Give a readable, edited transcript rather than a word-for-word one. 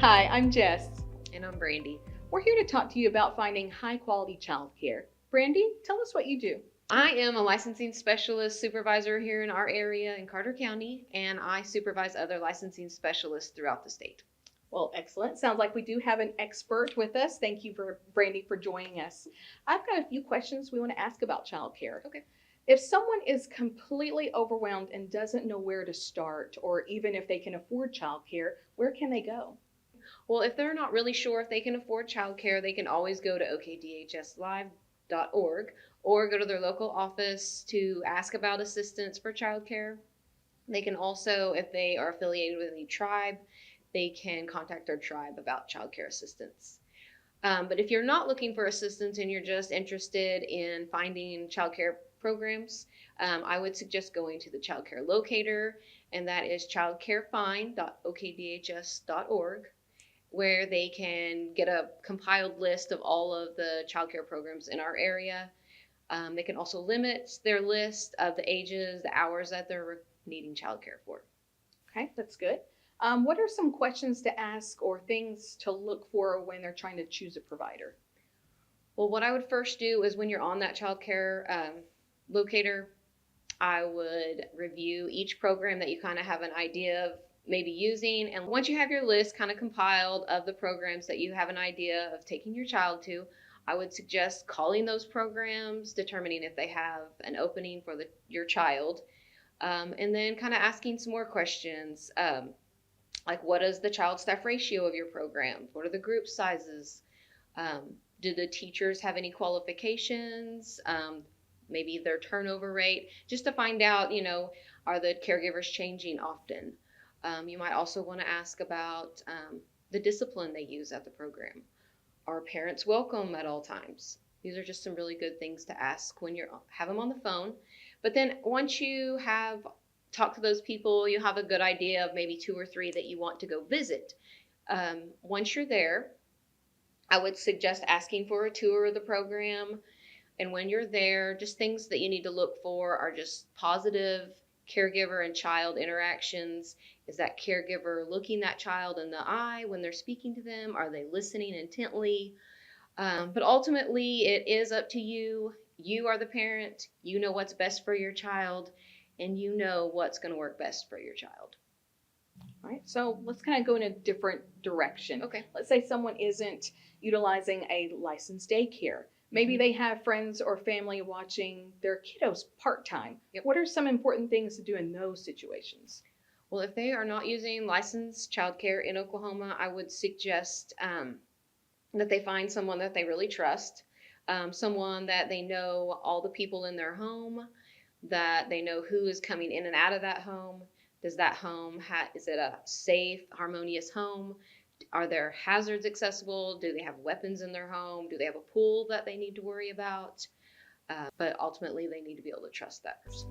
Hi, I'm Jess. And I'm Brandi. We're here to talk to you about finding high quality childcare. Brandi, tell us what you do. I am a licensing specialist supervisor here in our area in Carter County, and I supervise other licensing specialists throughout the state. Well, excellent. Sounds like we do have an expert with us. Thank you for Brandi for joining us. I've got a few questions we want to ask about childcare. Okay. If someone is completely overwhelmed and doesn't know where to start, or even if they can afford childcare, where can they go? Well, if they're not really sure if they can afford childcare, they can always go to okdhslive.org or go to their local office to ask about assistance for childcare. They can also, if they are affiliated with any tribe, they can contact their tribe about childcare assistance. But if you're not looking for assistance and you're just interested in finding childcare programs, I would suggest going to the childcare locator, and that is childcarefind.okdhs.org, where they can get a compiled list of all of the childcare programs in our area. They can also limit their list of the ages, the hours that they're needing childcare for. Okay, that's good. What are some questions to ask or things to look for when they're trying to choose a provider? Well, what I would first do is when you're on that childcare locator, I would review each program that you kind of have an idea of maybe using. And once you have your list kind of compiled of the programs that you have an idea of taking your child to, I would suggest calling those programs, determining if they have an opening for your child, and then kind of asking some more questions. Like, what is the child staff ratio of your program? What are the group sizes? Do the teachers have any qualifications? Maybe their turnover rate, just to find out, are the caregivers changing often? You might also want to ask about the discipline they use at the program. Are parents welcome at all times? These are just some really good things to ask when you have them on the phone. But then once you have talked to those people, you have a good idea of maybe 2 or 3 that you want to go visit. Once you're there, I would suggest asking for a tour of the program. And when you're there, just things that you need to look for are just positive caregiver and child interactions. Is that caregiver looking that child in the eye when they're speaking to them? Are they listening intently? But ultimately, it is up to you. You are the parent. You know what's best for your child, and you know what's going to work best for your child. All right, so let's kind of go in a different direction. Okay. Let's say someone isn't utilizing a licensed daycare. Maybe they have friends or family watching their kiddos part-time. Yep. What are some important things to do in those situations? Well, if they are not using licensed childcare in Oklahoma, I would suggest that they find someone that they really trust, someone that they know all the people in their home, that they know who is coming in and out of that home. Does that home, is it a safe, harmonious home? Are there hazards accessible? Do they have weapons in their home? Do they have a pool that they need to worry about? But ultimately, they need to be able to trust that person.